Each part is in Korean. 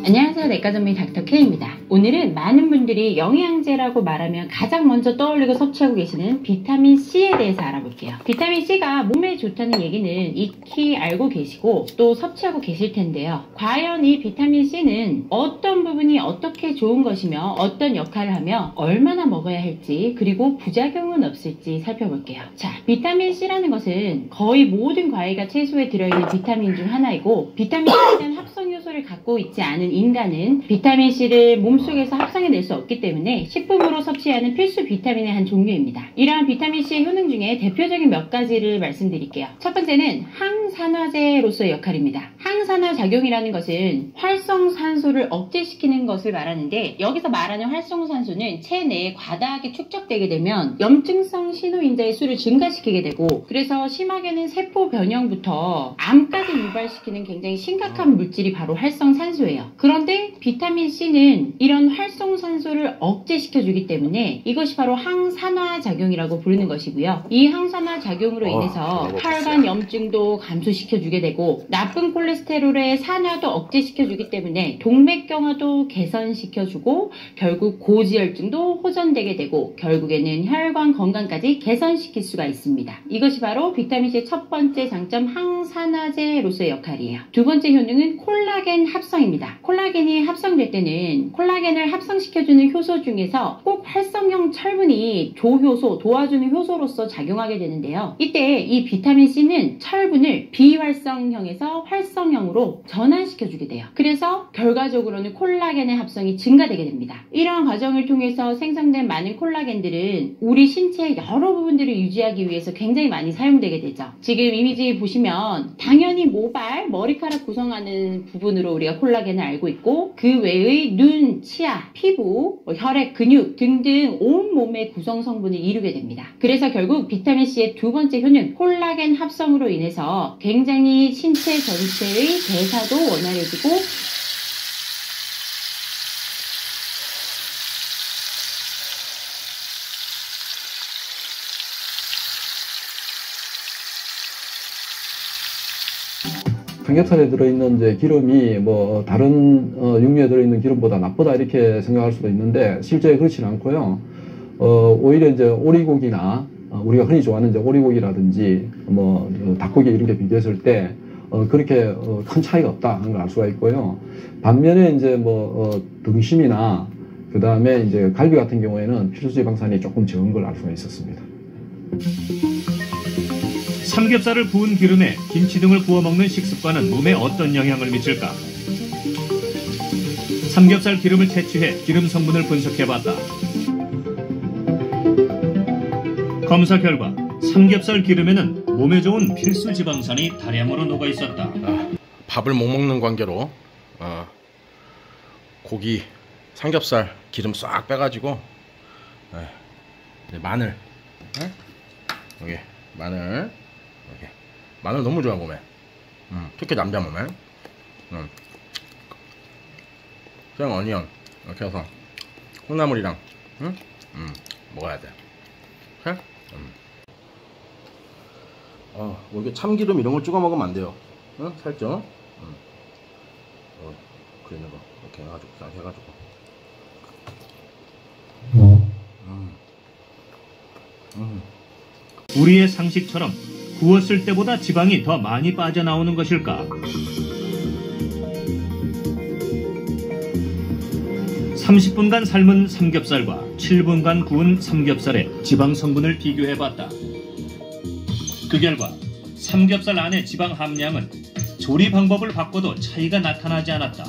안녕하세요. 내과전문의 닥터K입니다. 오늘은 많은 분들이 영양제라고 말하면 가장 먼저 떠올리고 섭취하고 계시는 비타민C에 대해서 알아볼게요. 비타민C가 몸에 좋다는 얘기는 익히 알고 계시고 또 섭취하고 계실 텐데요. 과연 이 비타민C는 어떤 부분이 어떻게 좋은 것이며 어떤 역할을 하며 얼마나 먹어야 할지 그리고 부작용은 없을지 살펴볼게요. 자, 비타민C라는 것은 거의 모든 과일과 채소에 들어있는 비타민 중 하나이고 비타민C에 대한 합성 요소를 갖고 있지 않은 인간은 비타민C를 몸속에서 합성해낼 수 없기 때문에 식품으로 섭취하는 필수 비타민의 한 종류입니다. 이러한 비타민C의 효능 중에 대표적인 몇 가지를 말씀드릴게요. 첫 번째는 항산화제로서의 역할입니다. 항산화 작용이라는 것은 활성산소를 억제시키는 것을 말하는데 여기서 말하는 활성산소는 체내에 과다하게 축적되게 되면 염증성 신호인자의 수를 증가시키게 되고 그래서 심하게는 세포 변형부터 암까지 유발시키는 굉장히 심각한 물질이 바로 활성산소예요. 그런데 비타민C는 이런 활성산소를 억제시켜주기 때문에 이것이 바로 항산화 작용이라고 부르는 것이고요. 이 항산화 작용으로 인해서 혈관 염증도 감소시켜주게 되고 나쁜 콜레스테롤의 산화도 억제시켜주기 때문에 동맥경화도 개선시켜주고 결국 고지혈증도 호전되게 되고 결국에는 혈관 건강까지 개선시킬 수가 있습니다. 이것이 바로 비타민C의 첫 번째 장점 항산화제로서의 역할이에요. 두 번째 효능은 콜라겐 합성입니다. 콜라겐이 합성될 때는 콜라겐을 합성시켜주는 효소 중에서 꼭 활성형 철분이 조효소, 도와주는 효소로서 작용하게 되는데요. 이때 이 비타민C는 철분을 비활성형에서 활성형으로 전환시켜주게 돼요. 그래서 결과적으로는 콜라겐의 합성이 증가되게 됩니다. 이러한 과정을 통해서 생성된 많은 콜라겐들은 우리 신체의 여러 부분들을 유지하기 위해서 굉장히 많이 사용되게 되죠. 지금 이미지 보시면 당연히 모발, 머리카락 구성하는 부분으로 우리가 콜라겐을 알고 있고 그 외의 눈, 치아, 피부, 혈액, 근육 등등 온몸의 구성 성분을 이루게 됩니다. 그래서 결국 비타민C의 두 번째 효능 콜라겐 합성으로 인해서 굉장히 신체 전체의 대사도 원활해지고 삼겹살에 들어있는 이제 기름이 뭐 다른 육류에 들어있는 기름보다 나쁘다 이렇게 생각할 수도 있는데 실제 그렇지는 않고요. 오히려 이제 오리고기나 우리가 흔히 좋아하는 이제 오리고기라든지 뭐 닭고기 이런 게 비교했을 때 그렇게 큰 차이가 없다 하는 걸 알 수가 있고요. 반면에 이제 뭐 등심이나 그 다음에 이제 갈비 같은 경우에는 필수지방산이 조금 적은 걸 알 수가 있었습니다. 삼겹살을 부은 기름에 김치 등을 구워 먹는 식습관은 몸에 어떤 영향을 미칠까? 삼겹살 기름을 채취해 기름 성분을 분석해봤다. 검사 결과 삼겹살 기름에는 몸에 좋은 필수 지방산이 다량으로 녹아 있었다. 밥을 못 먹는 관계로 고기, 삼겹살 기름 싹 빼가지고 마늘, 여기 마늘. 이렇게. 마늘 너무 좋아 몸에. 특히 남자 몸에. 생 어니언 이렇게 해서 콩나물이랑 먹어야 돼. 오케이? 뭐 이게 참기름 이런 걸 찍어 먹으면 안 돼요. 살짝. 그리는 거 이렇게 해가지고 딱 해가지고. 우리의 상식처럼 구웠을 때보다 지방이 더 많이 빠져나오는 것일까? 30분간 삶은 삼겹살과 7분간 구운 삼겹살의 지방 성분을 비교해봤다. 그 결과 삼겹살 안의 지방 함량은 조리 방법을 바꿔도 차이가 나타나지 않았다.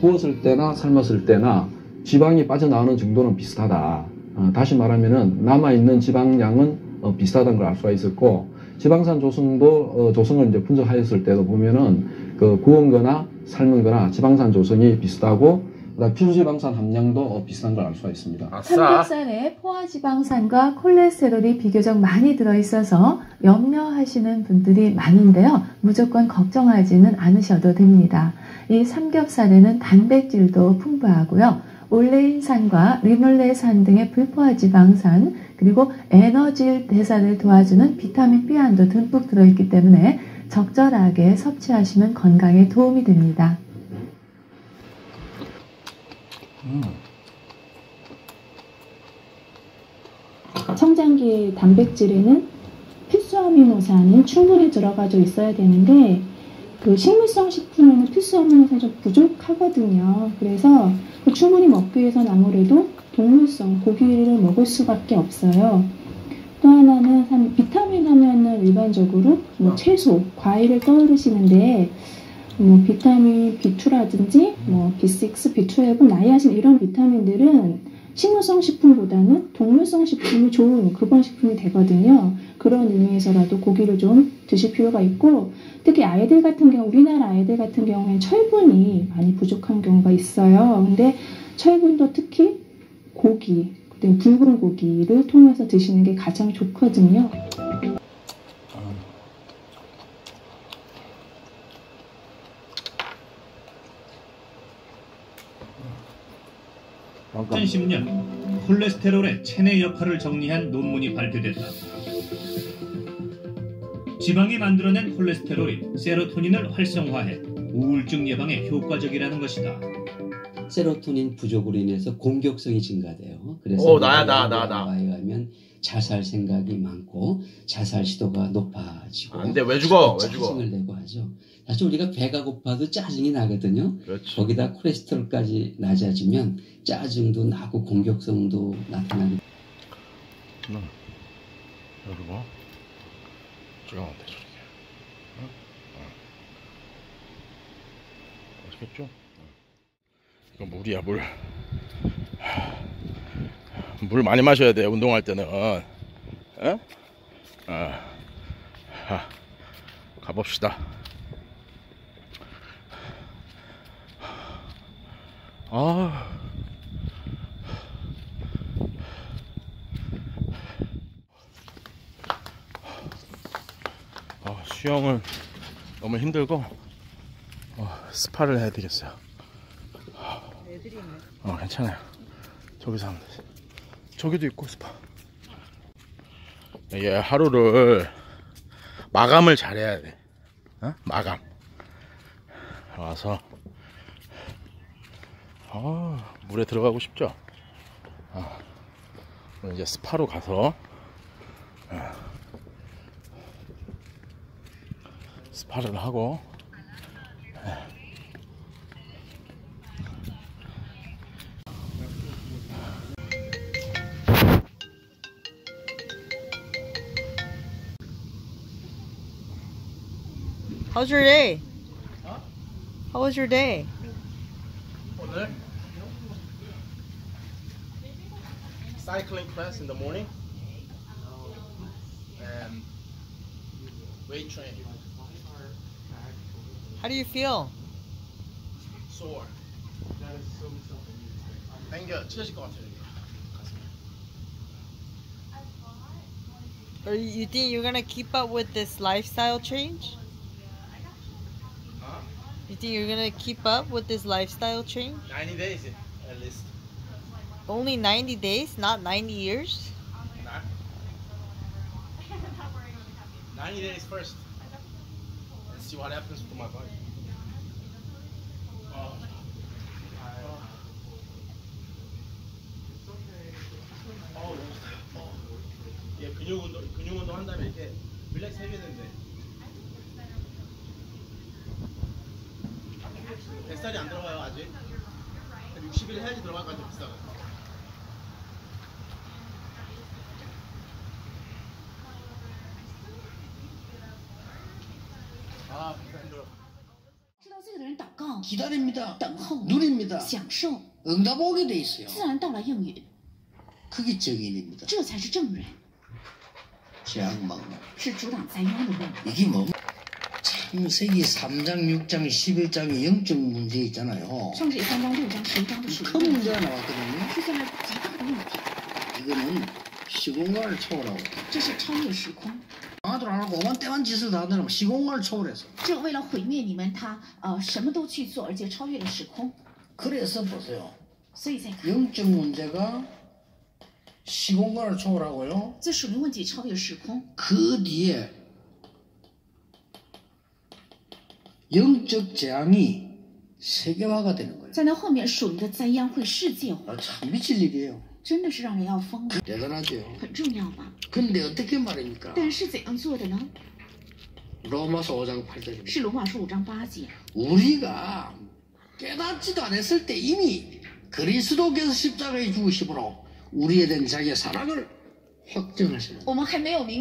구웠을 때나 삶았을 때나 지방이 빠져나오는 정도는 비슷하다. 다시 말하면은 남아있는 지방량은 비슷하다는 걸 알 수가 있었고 지방산 조성도 조성을 이제 분석하였을 때도 보면은 그 구운 거나 삶은 거나 지방산 조성이 비슷하고 그다음 필수지방산 함량도 비슷한 걸 알 수가 있습니다. 삼겹살에 포화지방산과 콜레스테롤이 비교적 많이 들어있어서 염려하시는 분들이 많은데요. 무조건 걱정하지는 않으셔도 됩니다. 이 삼겹살에는 단백질도 풍부하고요. 올레인산과 리놀레산 등의 불포화지방산 그리고 에너지 대사를 도와주는 비타민 B안도 듬뿍 들어있기 때문에 적절하게 섭취하시면 건강에 도움이 됩니다. 성장기 단백질에는 필수 아미노산이 충분히 들어가져 있어야 되는데 그 식물성 식품에는 필수 아미노산이 좀 부족하거든요. 그래서 충분히 먹기 위해서는 아무래도 동물성 고기를 먹을 수밖에 없어요. 또 하나는 비타민 하면은 일반적으로 뭐 채소, 과일을 떠오르시는데 뭐 비타민 B2라든지 뭐 B6, B12, 나이아신 이런 비타민들은 식물성 식품보다는 동물성 식품이 좋은 근본 식품이 되거든요. 그런 의미에서라도 고기를 좀 드실 필요가 있고 특히 아이들 같은 경우 우리나라 아이들 같은 경우에는 철분이 많이 부족한 경우가 있어요. 근데 철분도 특히 고기, 붉은 고기를 통해서 드시는 게 가장 좋거든요. 잠깐. 2010년 콜레스테롤의 체내 역할을 정리한 논문이 발표됐다. 지방이 만들어낸 콜레스테롤이 세로토닌을 활성화해 우울증 예방에 효과적이라는 것이다. 세로토닌 부족으로 인해서 공격성이 증가돼요. 그래서 나에 가면 자살 생각이 많고 자살 시도가 높아지고 안돼 왜 죽어? 짜증을 내고 하죠. 사실 우리가 배가 고파도 짜증이 나거든요. 그렇지. 거기다 콜레스테롤까지 낮아지면 짜증도 나고 공격성도 나타나게. 그리고 지금 어때 저렇게? 아시겠죠? 이거 물이야 물. 물 많이 마셔야 돼 운동할 때는. 가봅시다. 수영은 너무 힘들고 스파를 해야 되겠어요. 괜찮아요. 저기서 하면 돼. 저기도 있고 스파. 이게 하루를 마감을 잘해야 돼. 마감. 와서 물에 들어가고 싶죠? 오늘 이제 스파로 가서 스파를 하고 How's your day? How was your day? 오늘 cycling class in the morning and weight training. How do you feel? Sore. 당겨 찢어질 것 같아요. Or you think you're gonna keep up with this lifestyle change? You think you're gonna keep up with this lifestyle change? 90 days at least. Only 90 days, not 90 years? 90 days first. And see what happens to my body. 얘 근육 운동 한 다음에 이렇게 릴렉스 해줘야 되는데 뱃살이 안 들어가요 아직. 60일 해야지 들어갈 것 같아 비싸가. 힘들어. 知道这个人祷告 기다립니다. 等候 누립니다. 享受 응답 오게 돼 있어요. 自然到来应允 그게 정인입니다. 这才是正人 재앙망 是阻挡灾殃的路 이게 뭐 창세기 3장 6장 11장의 영적 문제 있잖아요. 上至3章6章10章的属 큰 灵 문제가 나왔거든요. 出现了极大的问题 이거는 시공간을 초월하고 这是超越时空 아들 안 하고 오만 때만 짓을 다 하느라고 시공간을 초월해서 这为了毁灭你们他什么都去做而且超越了时空 그래서 보세요. 所以再看 영적 문제가 시공간을 초월하고요. 这属灵问题超越时空 그 뒤에 영적 재앙이 세계화가 되는 거예요. 在那后面属灵的灾殃会世界化， 참 미칠 일이에요. 真的是让人要疯了， 대단하죠. 很重要吧？ 근데 어떻게 말입니까? 但是怎样做的呢？ 로마서 5장 8절입니다. 是罗马书5章8节。 우리가 깨닫지도 않았을 때 이미 그리스도께서 십자가에 죽으심으로 우리에 대한 자기의 사랑을 확정하시는 我们还没有明